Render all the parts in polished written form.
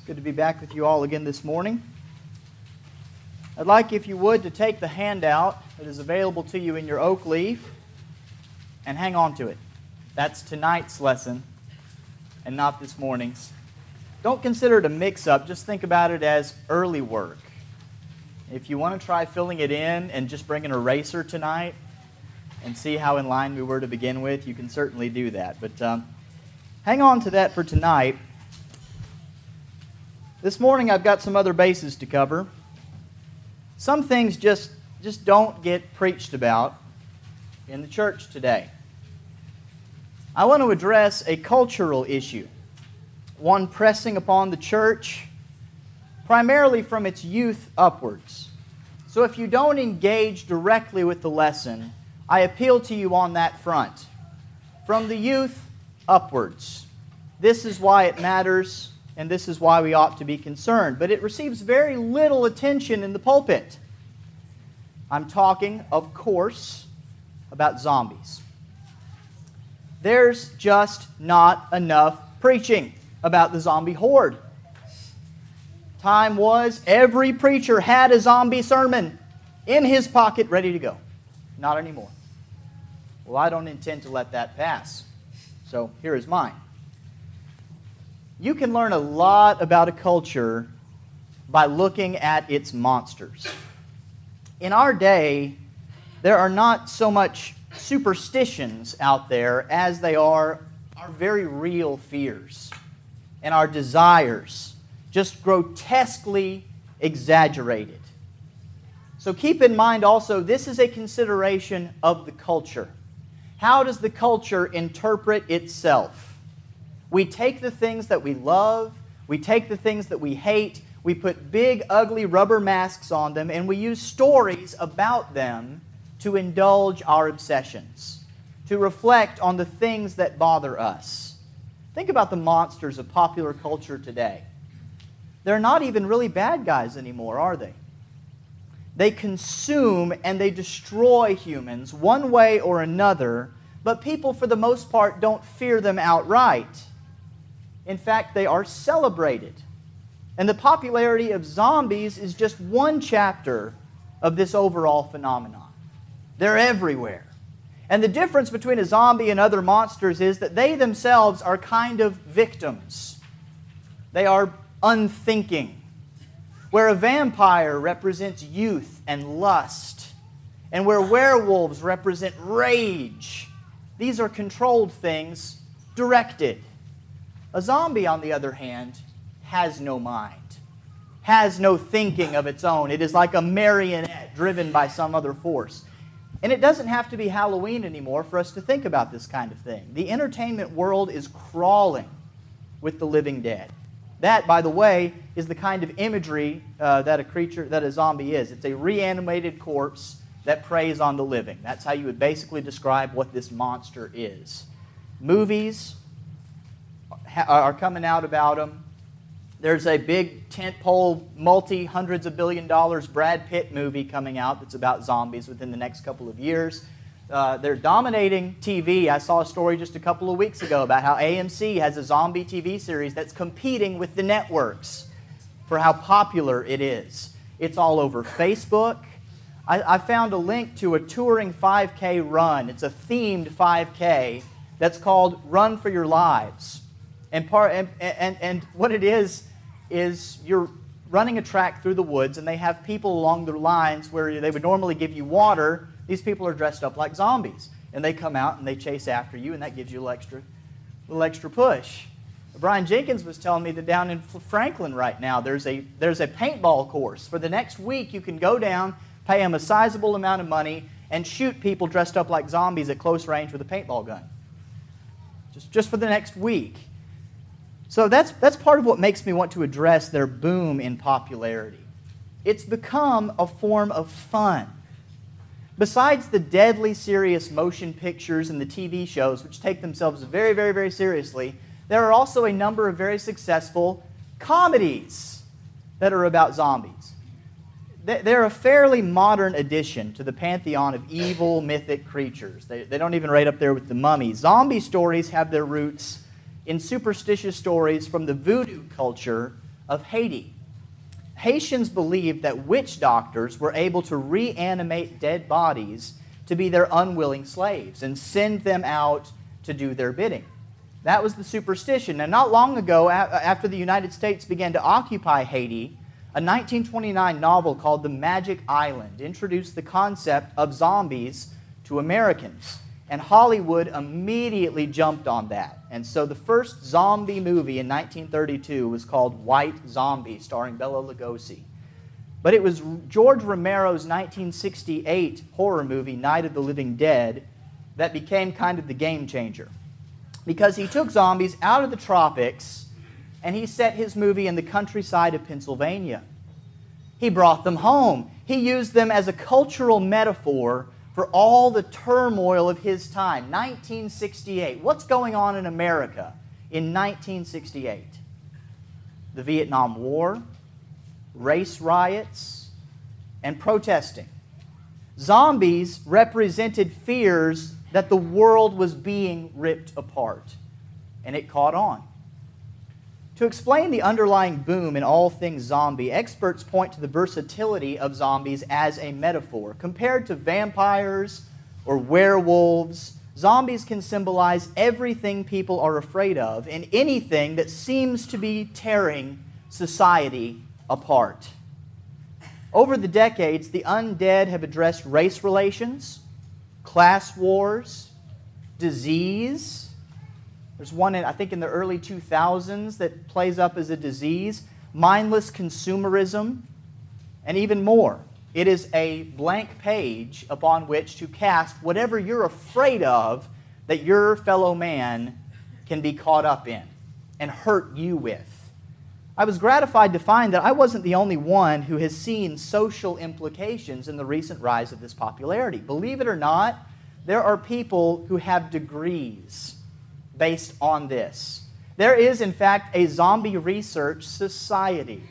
Good to be back with you all again this morning. I'd like, if you would, to take the handout that is available to you in your oak leaf and hang on to it. That's tonight's lesson and not this morning's. Don't consider it a mix-up. Just think about it as early work. If you want to try filling it in and just bring an eraser tonight and see how in line we were to begin with, you can certainly do that. But hang on to that for tonight. This morning I've got some other bases to cover. Some things just don't get preached about in the church today. I want to address a cultural issue, one pressing upon the church primarily from its youth upwards. So if you don't engage directly with the lesson, I appeal to you on that front. From the youth upwards. This is why it matters, and this is why we ought to be concerned. But it receives very little attention in the pulpit. I'm talking, of course, about zombies. There's just not enough preaching about the zombie horde. Time was every preacher had a zombie sermon in his pocket ready to go. Not anymore. Well, I don't intend to let that pass. So here is mine. You can learn a lot about a culture by looking at its monsters. In our day, there are not so much superstitions out there as they are our very real fears and our desires, just grotesquely exaggerated. So keep in mind also, this is a consideration of the culture. How does the culture interpret itself? We take the things that we love, we take the things that we hate, we put big, ugly rubber masks on them, and we use stories about them to indulge our obsessions, to reflect on the things that bother us. Think about the monsters of popular culture today. They're not even really bad guys anymore, are they? They consume and they destroy humans one way or another, but people for the most part don't fear them outright. In fact, they are celebrated. And the popularity of zombies is just one chapter of this overall phenomenon. They're everywhere. And the difference between a zombie and other monsters is that they themselves are kind of victims. They are unthinking. Where a vampire represents youth and lust, and where werewolves represent rage, these are controlled things, directed. A zombie, on the other hand, has no mind, has no thinking of its own. It is like a marionette driven by some other force. And it doesn't have to be Halloween anymore for us to think about this kind of thing. The entertainment world is crawling with the living dead. That, by the way, is the kind of imagery that a zombie is. It's a reanimated corpse that preys on the living. That's how you would basically describe what this monster is. Movies are coming out about them. There's a big tentpole, multi-hundreds of billion dollars Brad Pitt movie coming out that's about zombies within the next couple of years. They're dominating TV. I saw a story just a couple of weeks ago about how AMC has a zombie TV series that's competing with the networks for how popular it is. It's all over Facebook. I found a link to a touring 5K run. It's a themed 5K that's called Run for Your Lives. And what it is you're running a track through the woods, and they have people along the lines where they would normally give you water. These people are dressed up like zombies, and they come out and they chase after you, and that gives you a little extra push. Brian Jenkins was telling me that down in Franklin right now, there's a paintball course. For the next week, you can go down, pay them a sizable amount of money, and shoot people dressed up like zombies at close range with a paintball gun. Just for the next week. So that's part of what makes me want to address their boom in popularity. It's become a form of fun. Besides the deadly serious motion pictures and the TV shows, which take themselves very, very, very seriously, there are also a number of very successful comedies that are about zombies. They're a fairly modern addition to the pantheon of evil, mythic creatures. They don't even rate up there with the Mummy. Zombie stories have their roots in superstitious stories from the voodoo culture of Haiti. Haitians believed that witch doctors were able to reanimate dead bodies to be their unwilling slaves and send them out to do their bidding. That was the superstition. And not long ago, after the United States began to occupy Haiti, a 1929 novel called The Magic Island introduced the concept of zombies to Americans. And Hollywood immediately jumped on that. And so the first zombie movie in 1932 was called White Zombie, starring Bela Lugosi. But it was George Romero's 1968 horror movie, Night of the Living Dead, that became kind of the game changer. Because he took zombies out of the tropics and he set his movie in the countryside of Pennsylvania. He brought them home. He used them as a cultural metaphor for all the turmoil of his time. 1968. What's going on in America in 1968? The Vietnam War, race riots, and protesting. Zombies represented fears that the world was being ripped apart, and it caught on. To explain the underlying boom in all things zombie, experts point to the versatility of zombies as a metaphor. Compared to vampires or werewolves, zombies can symbolize everything people are afraid of and anything that seems to be tearing society apart. Over the decades, the undead have addressed race relations, class wars, disease. There's one, I think, in the early 2000s that plays up as a disease, mindless consumerism, and even more. It is a blank page upon which to cast whatever you're afraid of that your fellow man can be caught up in and hurt you with. I was gratified to find that I wasn't the only one who has seen social implications in the recent rise of this popularity. Believe it or not, there are people who have degrees based on this. There is, in fact, a zombie research society.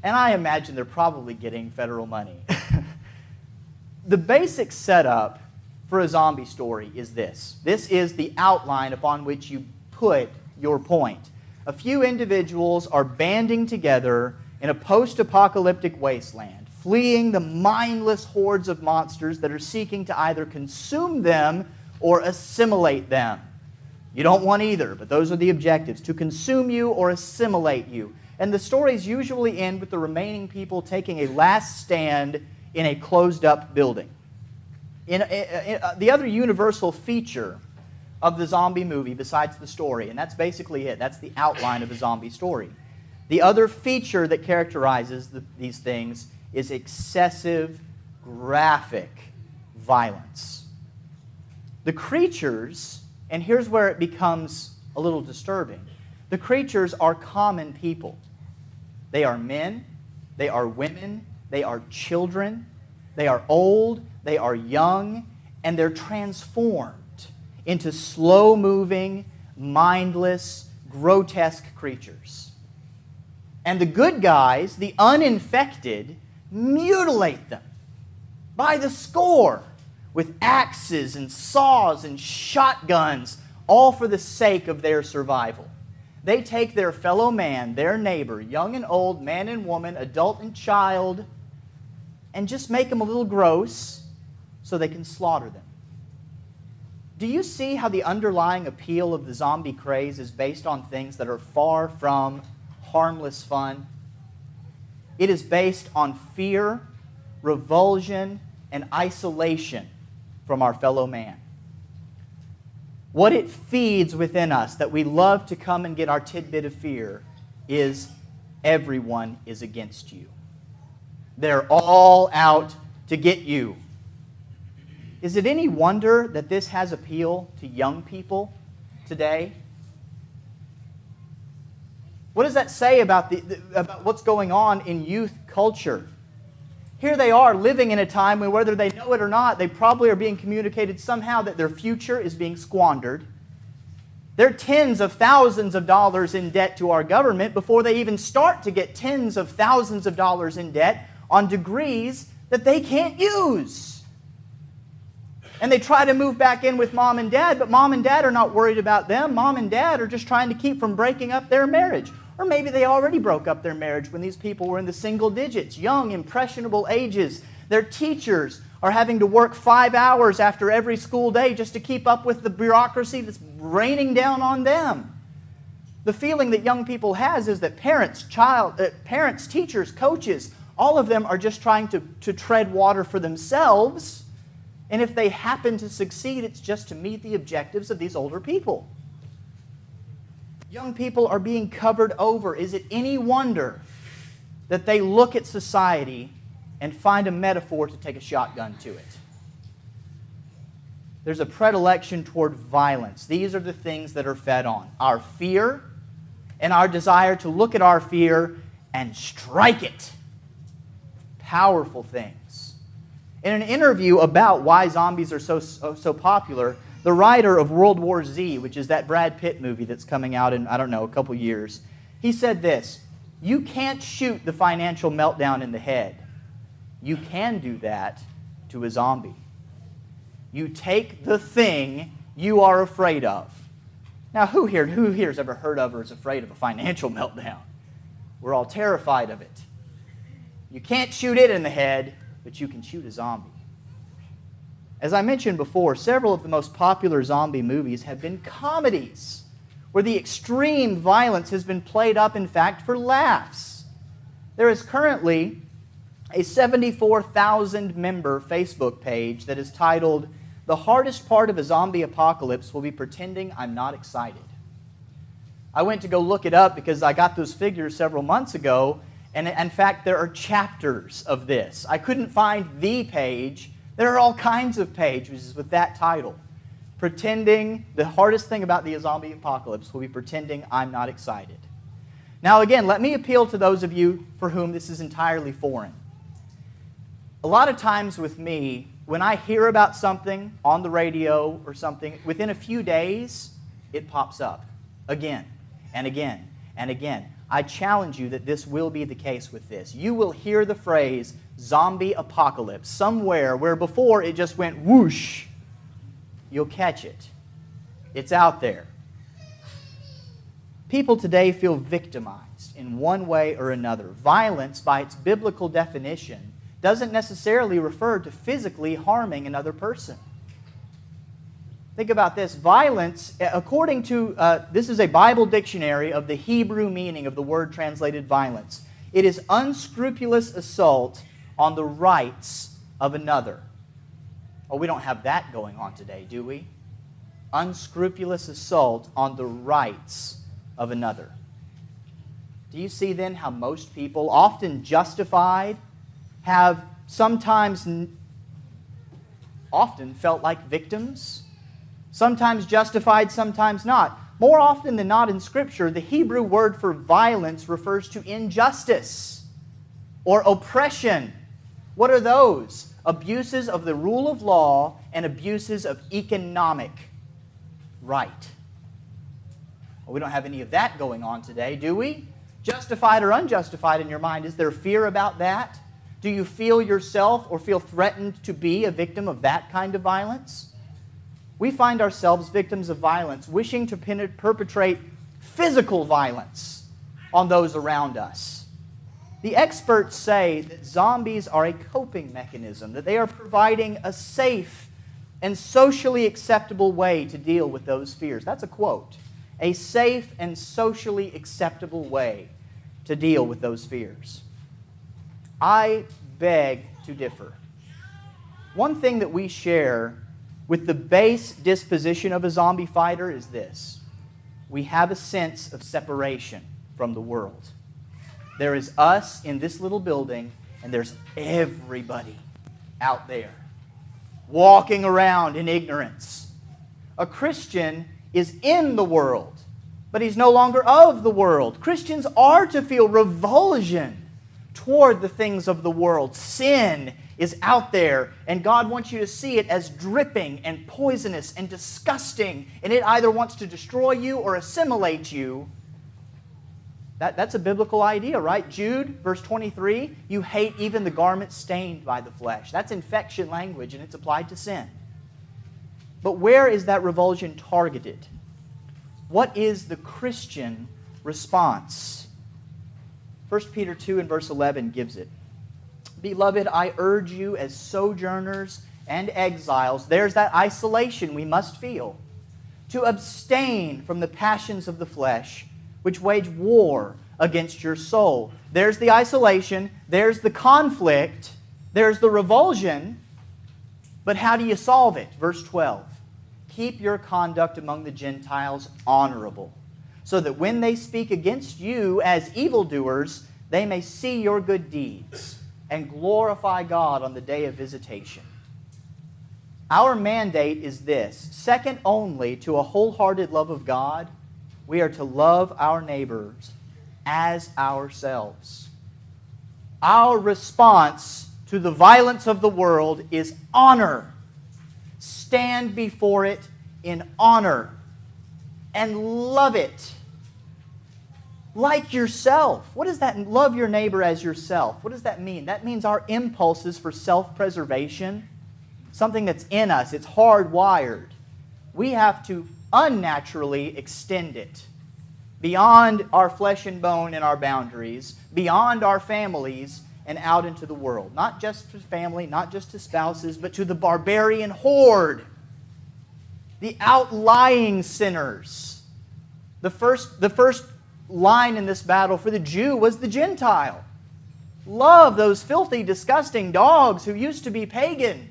And I imagine they're probably getting federal money. The basic setup for a zombie story is this. This is the outline upon which you put your point. A few individuals are banding together in a post-apocalyptic wasteland, fleeing the mindless hordes of monsters that are seeking to either consume them or assimilate them. You don't want either, but those are the objectives, to consume you or assimilate you. And the stories usually end with the remaining people taking a last stand in a closed-up building. The other universal feature of the zombie movie, besides the story, and that's basically it, that's the outline of a zombie story. The other feature that characterizes these things is excessive, graphic violence. The creatures, and here's where it becomes a little disturbing. The creatures are common people. They are men, they are women, they are children, they are old, they are young, and they're transformed into slow-moving, mindless, grotesque creatures. And the good guys, the uninfected, mutilate them by the score, with axes and saws and shotguns, all for the sake of their survival. They take their fellow man, their neighbor, young and old, man and woman, adult and child, and just make them a little gross so they can slaughter them. Do you see how the underlying appeal of the zombie craze is based on things that are far from harmless fun? It is based on fear, revulsion, and isolation from our fellow man. What it feeds within us that we love to come and get our tidbit of fear is everyone is against you. They're all out to get you. Is it any wonder that this has appeal to young people today? What does that say about what's going on in youth culture? Here they are living in a time when, whether they know it or not, they probably are being communicated somehow that their future is being squandered. They're tens of thousands of dollars in debt to our government before they even start to get tens of thousands of dollars in debt on degrees that they can't use. And they try to move back in with mom and dad, but mom and dad are not worried about them. Mom and dad are just trying to keep from breaking up their marriage. Or maybe they already broke up their marriage when these people were in the single digits, young, impressionable ages. Their teachers are having to work 5 hours after every school day just to keep up with the bureaucracy that's raining down on them. The feeling that young people has is that parents, teachers, coaches, all of them are just trying to tread water for themselves. And if they happen to succeed, it's just to meet the objectives of these older people. Young people are being covered over. Is it any wonder that they look at society and find a metaphor to take a shotgun to it? There's a predilection toward violence. These are the things that are fed on. Our fear and our desire to look at our fear and strike it. Powerful things. In an interview about why zombies are so popular, the writer of World War Z, which is that Brad Pitt movie that's coming out in, a couple years, he said this: you can't shoot the financial meltdown in the head. You can do that to a zombie. You take the thing you are afraid of. Now, who here has ever heard of or is afraid of a financial meltdown? We're all terrified of it. You can't shoot it in the head, but you can shoot a zombie. As I mentioned before, several of the most popular zombie movies have been comedies, where the extreme violence has been played up, in fact, for laughs. There is currently a 74,000-member Facebook page that is titled, "The hardest part of a zombie apocalypse will be pretending I'm not excited." I went to go look it up because I got those figures several months ago, and in fact, there are chapters of this. I couldn't find the page. There are all kinds of pages with that title. Pretending, the hardest thing about the zombie apocalypse will be pretending I'm not excited. Now again, let me appeal to those of you for whom this is entirely foreign. A lot of times with me, when I hear about something on the radio or something, within a few days, it pops up again and again and again. I challenge you that this will be the case with this. You will hear the phrase zombie apocalypse somewhere where before it just went whoosh. You'll catch it. It's out there. People today feel victimized in one way or another. Violence, by its biblical definition, doesn't necessarily refer to physically harming another person. Think about this. Violence, according to, this is a Bible dictionary of the Hebrew meaning of the word translated violence. It is unscrupulous assault on the rights of another. Oh, we don't have that going on today, do we? Unscrupulous assault on the rights of another. Do you see then how most people, often justified, have sometimes, often felt like victims? Sometimes justified, sometimes not. More often than not in Scripture, the Hebrew word for violence refers to injustice or oppression. What are those? Abuses of the rule of law and abuses of economic right. Well, we don't have any of that going on today, do we? Justified or unjustified in your mind, is there fear about that? Do you feel yourself or feel threatened to be a victim of that kind of violence? We find ourselves victims of violence, wishing to perpetrate physical violence on those around us. The experts say that zombies are a coping mechanism, that they are providing a safe and socially acceptable way to deal with those fears. That's a quote. A safe and socially acceptable way to deal with those fears. I beg to differ. One thing that we share with the base disposition of a zombie fighter is this: we have a sense of separation from the world. There is us in this little building, and there's everybody out there walking around in ignorance. A Christian is in the world, but he's no longer of the world. Christians are to feel revulsion toward the things of the world. Sin is out there, and God wants you to see it as dripping and poisonous and disgusting, and it either wants to destroy you or assimilate you. That's a biblical idea, right? Jude, verse 23, you hate even the garment stained by the flesh. That's infection language, and it's applied to sin. But where is that revulsion targeted? What is the Christian response? 1 Peter 2 and verse 11 gives it. Beloved, I urge you as sojourners and exiles, there's that isolation we must feel, to abstain from the passions of the flesh, which wage war against your soul. There's the isolation, there's the conflict, there's the revulsion, but how do you solve it? Verse 12, keep your conduct among the Gentiles honorable, so that when they speak against you as evildoers, they may see your good deeds and glorify God on the day of visitation. Our mandate is this: second only to a wholehearted love of God, we are to love our neighbors as ourselves. Our response to the violence of the world is honor. Stand before it in honor and love it like yourself. What does that, love your neighbor as yourself? What does that mean? That means our impulses for self-preservation, something that's in us, it's hardwired. We have to unnaturally extend it beyond our flesh and bone and our boundaries, beyond our families and out into the world. Not just to family, not just to spouses, but to the barbarian horde, the outlying sinners. The first line in this battle for the Jew was the Gentile. Love those filthy, disgusting dogs who used to be pagan.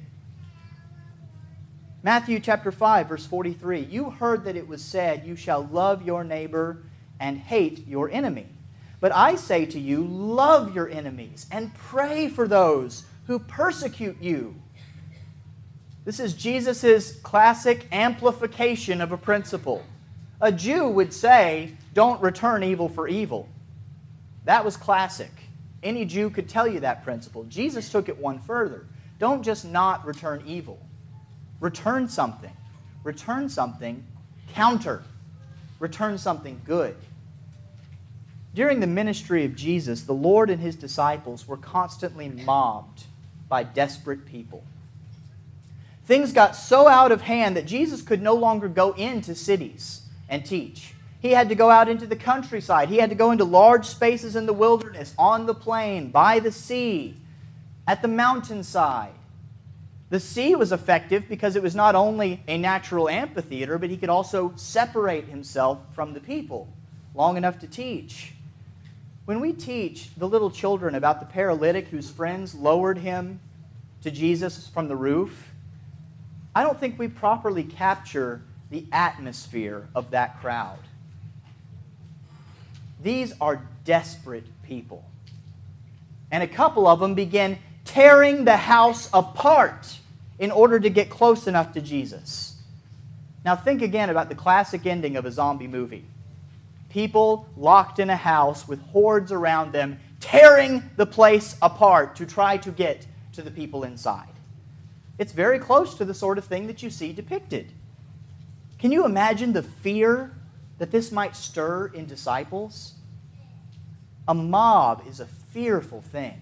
Matthew chapter 5, verse 43. You heard that it was said, you shall love your neighbor and hate your enemy. But I say to you, love your enemies and pray for those who persecute you. This is Jesus' classic amplification of a principle. A Jew would say, don't return evil for evil. That was classic. Any Jew could tell you that principle. Jesus took it one further. Don't just not return evil. Return something. Return something counter. Return something good. During the ministry of Jesus, the Lord and His disciples were constantly mobbed by desperate people. Things got so out of hand that Jesus could no longer go into cities and teach. He had to go out into the countryside. He had to go into large spaces in the wilderness, on the plain, by the sea, at the mountainside. The sea was effective because it was not only a natural amphitheater, but he could also separate himself from the people long enough to teach. When we teach the little children about the paralytic whose friends lowered him to Jesus from the roof, I don't think we properly capture the atmosphere of that crowd. These are desperate people. And a couple of them begin tearing the house apart in order to get close enough to Jesus. Now think again about the classic ending of a zombie movie. People locked in a house with hordes around them, tearing the place apart to try to get to the people inside. It's very close to the sort of thing that you see depicted. Can you imagine the fear that this might stir in disciples? A mob is a fearful thing.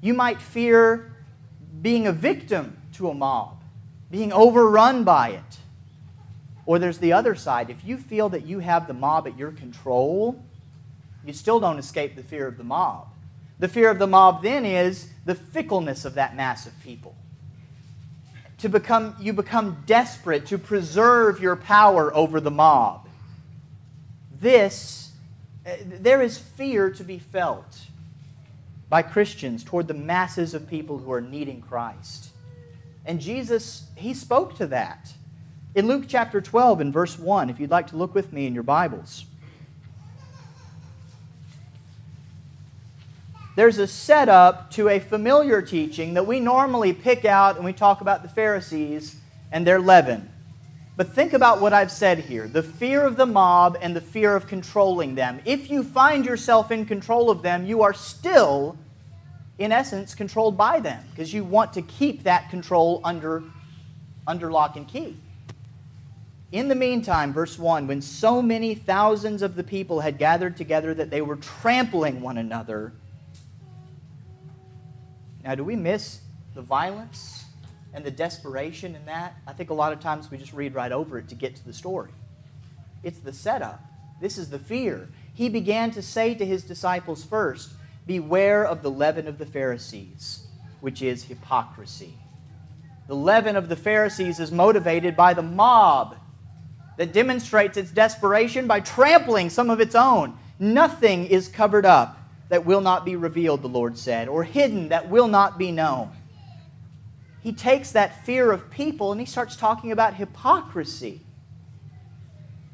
You might fear being a victim to a mob, being overrun by it. Or there's the other side. If you feel that you have the mob at your control, you still don't escape the fear of the mob. The fear of the mob then is the fickleness of that mass of people. You become desperate to preserve your power over the mob. There is fear to be felt by Christians toward the masses of people who are needing Christ. And Jesus, He spoke to that. In Luke chapter 12 and verse 1, if you'd like to look with me in your Bibles, there's a setup to a familiar teaching that we normally pick out and we talk about the Pharisees and their leaven. But think about what I've said here. The fear of the mob and the fear of controlling them. If you find yourself in control of them, you are still, in essence, controlled by them because you want to keep that control under lock and key. In the meantime, verse 1, when so many thousands of the people had gathered together that they were trampling one another. Now, do we miss the violence and the desperation in that? I think a lot of times we just read right over it to get to the story. It's the setup. This is the fear. he began to say to his disciples first, beware of the leaven of the Pharisees, which is hypocrisy. The leaven of the Pharisees is motivated by the mob that demonstrates its desperation by trampling some of its own. Nothing is covered up that will not be revealed, the Lord said, or hidden that will not be known. He takes that fear of people and he starts talking about hypocrisy.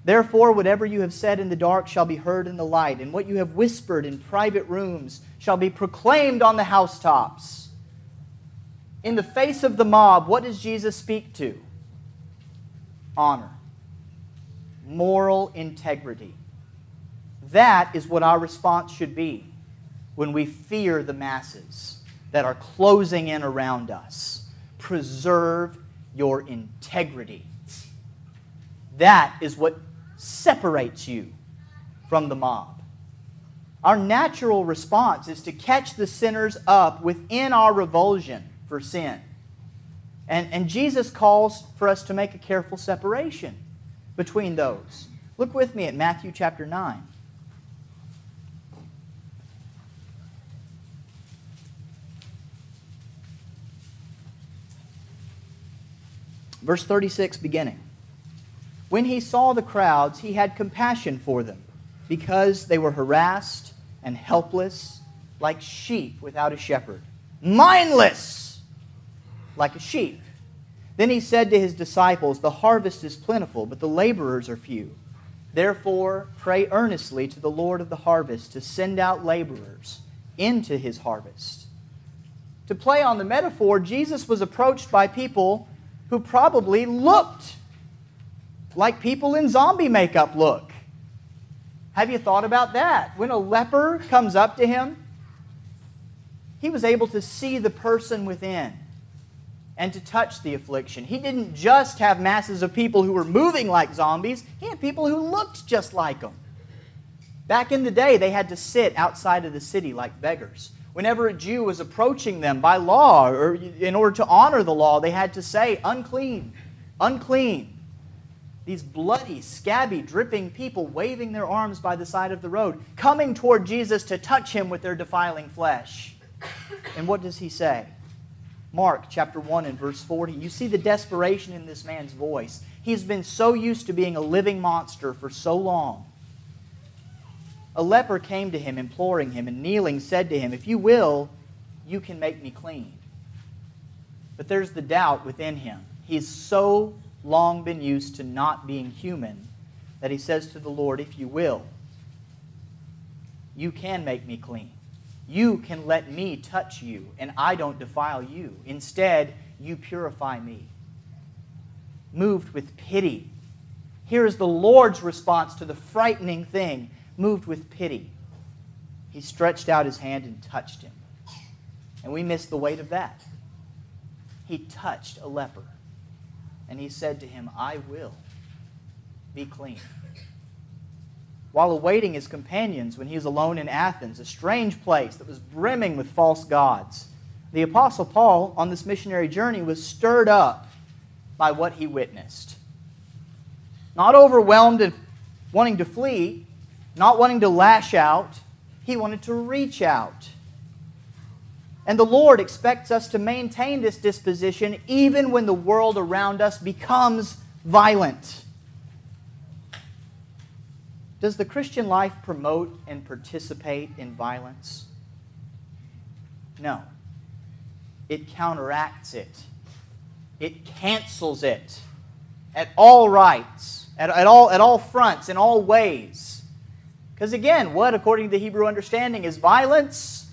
Therefore, whatever you have said in the dark shall be heard in the light, and what you have whispered in private rooms shall be proclaimed on the housetops. In the face of the mob, what does Jesus speak to? Honor. Moral integrity. That is what our response should be when we fear the masses that are closing in around us. Preserve your integrity. That is what separates you from the mob. Our natural response is to catch the sinners up within our revulsion for sin. And Jesus calls for us to make a careful separation between those. Look with me at Matthew chapter 9. Verse 36 beginning. When he saw the crowds, he had compassion for them, because they were harassed and helpless, like sheep without a shepherd. Mindless, like a sheep. Then he said to his disciples, the harvest is plentiful, but the laborers are few. Therefore, pray earnestly to the Lord of the harvest to send out laborers into his harvest. To play on the metaphor, Jesus was approached by people who probably looked like people in zombie makeup look. Have you thought about that? When a leper comes up to him, he was able to see the person within and to touch the affliction. He didn't just have masses of people who were moving like zombies. He had people who looked just like them. Back in the day, they had to sit outside of the city like beggars. Whenever a Jew was approaching them by law, or in order to honor the law, they had to say, unclean, unclean. These bloody, scabby, dripping people waving their arms by the side of the road, coming toward Jesus to touch him with their defiling flesh. And what does he say? Mark chapter 1 and verse 40. You see the desperation in this man's voice. He's been so used to being a living monster for so long. A leper came to him, imploring him, and kneeling said to him, if you will, you can make me clean. But there's the doubt within him. He's so long been used to not being human that he says to the Lord, if you will, you can make me clean. You can let me touch you, and I don't defile you. Instead, you purify me. Moved with pity. Here is the Lord's response to the frightening thing. Moved with pity. He stretched out his hand and touched him. And we miss the weight of that. He touched a leper. And he said to him, I will be clean. While awaiting his companions when he was alone in Athens, a strange place that was brimming with false gods, the Apostle Paul, on this missionary journey, was stirred up by what he witnessed. Not overwhelmed and wanting to flee, not wanting to lash out, he wanted to reach out. And the Lord expects us to maintain this disposition even when the world around us becomes violent. Does the Christian life promote and participate in violence? No. It counteracts it. It cancels it at all rights, at all fronts, in all ways. Because again, what, according to the Hebrew understanding, is violence?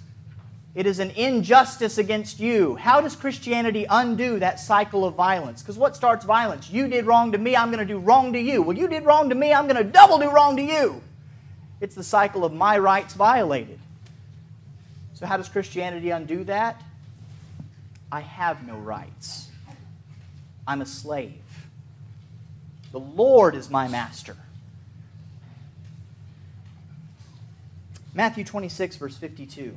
It is an injustice against you. How does Christianity undo that cycle of violence? Because what starts violence? You did wrong to me, I'm going to do wrong to you. Well, you did wrong to me, I'm going to double do wrong to you. It's the cycle of my rights violated. So how does Christianity undo that? I have no rights. I'm a slave. The Lord is my master. Matthew 26, verse 52.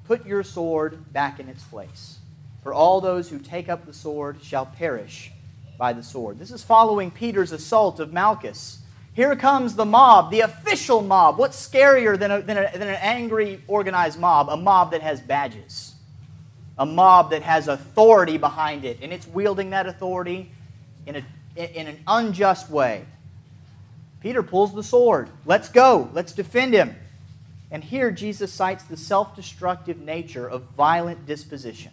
Put your sword back in its place, for all those who take up the sword shall perish by the sword. This is following Peter's assault of Malchus. Here comes the mob, the official mob. What's scarier than an angry, organized mob? A mob that has badges. A mob that has authority behind it, and it's wielding that authority in an unjust way. Peter pulls the sword. Let's go. Let's defend him. And here Jesus cites the self-destructive nature of violent disposition.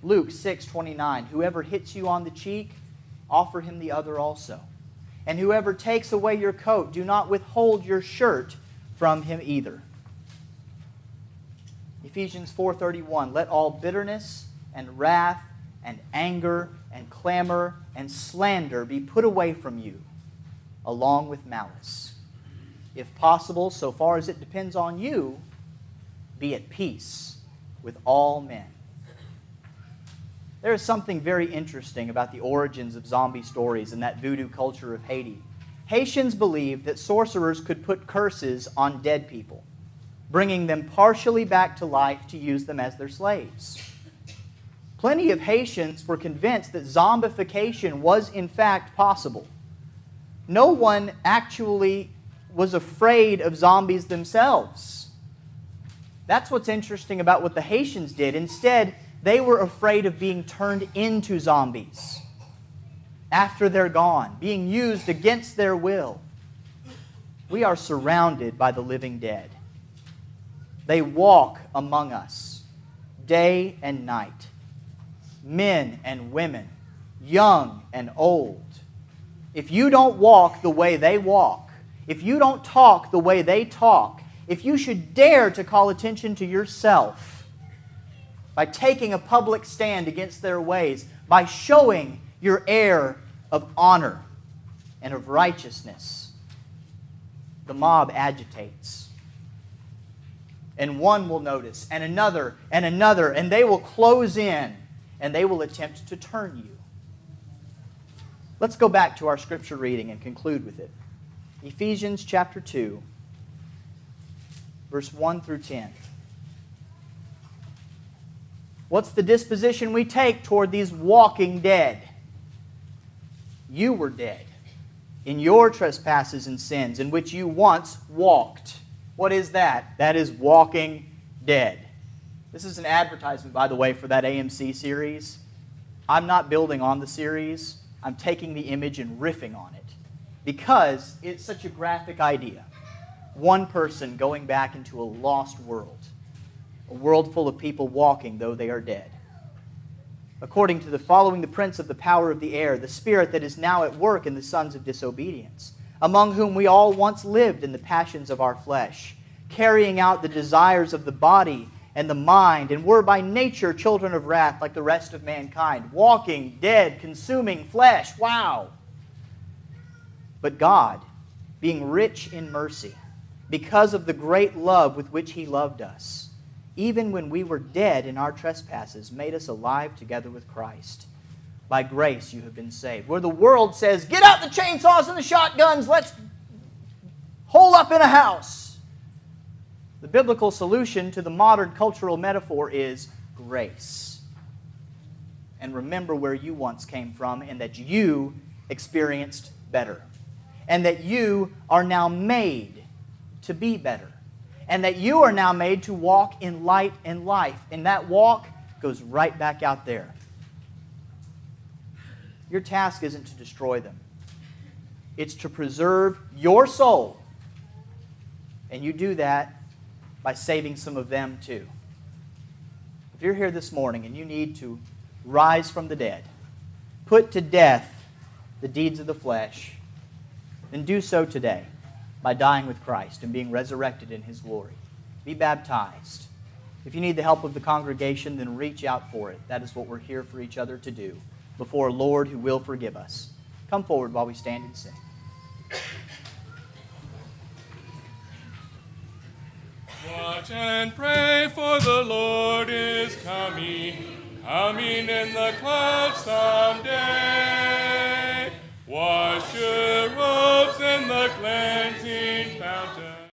Luke 6:29, whoever hits you on the cheek, offer him the other also. And whoever takes away your coat, do not withhold your shirt from him either. Ephesians 4:31, let all bitterness and wrath and anger and clamor and slander be put away from you, along with malice. If possible, so far as it depends on you, be at peace with all men. There is something very interesting about the origins of zombie stories in that voodoo culture of Haiti. Haitians believed that sorcerers could put curses on dead people, bringing them partially back to life to use them as their slaves. Plenty of Haitians were convinced that zombification was in fact possible. No one actually was afraid of zombies themselves. That's what's interesting about what the Haitians did. Instead, they were afraid of being turned into zombies after they're gone, being used against their will. We are surrounded by the living dead. They walk among us day and night, men and women, young and old. If you don't walk the way they walk, if you don't talk the way they talk, if you should dare to call attention to yourself by taking a public stand against their ways, by showing your air of honor and of righteousness, the mob agitates. And one will notice, and another, and they will close in, and they will attempt to turn you. Let's go back to our scripture reading and conclude with it. Ephesians chapter 2, verse 1 through 10. What's the disposition we take toward these walking dead? You were dead in your trespasses and sins in which you once walked. What is that? That is walking dead. This is an advertisement, by the way, for that AMC series. I'm not building on the series. I'm taking the image and riffing on it because it's such a graphic idea. One person going back into a lost world. A world full of people walking, though they are dead. According to following the prince of the power of the air, the spirit that is now at work in the sons of disobedience, among whom we all once lived in the passions of our flesh, carrying out the desires of the body and the mind, and were by nature children of wrath like the rest of mankind, walking, dead, consuming flesh. Wow! But God, being rich in mercy, because of the great love with which He loved us, even when we were dead in our trespasses, made us alive together with Christ. By grace you have been saved. Where the world says, get out the chainsaws and the shotguns, let's hole up in a house. The biblical solution to the modern cultural metaphor is grace. And remember where you once came from and that you experienced better. And that you are now made to be better. And that you are now made to walk in light and life. And that walk goes right back out there. Your task isn't to destroy them. It's to preserve your soul. And you do that by saving some of them too. If you're here this morning and you need to rise from the dead, put to death the deeds of the flesh, then do so today by dying with Christ and being resurrected in His glory. Be baptized. If you need the help of the congregation, then reach out for it. That is what we're here for each other to do before a Lord who will forgive us. Come forward while we stand and sing. Watch and pray, for the Lord is coming in the clouds someday. Wash your robes in the cleansing fountain.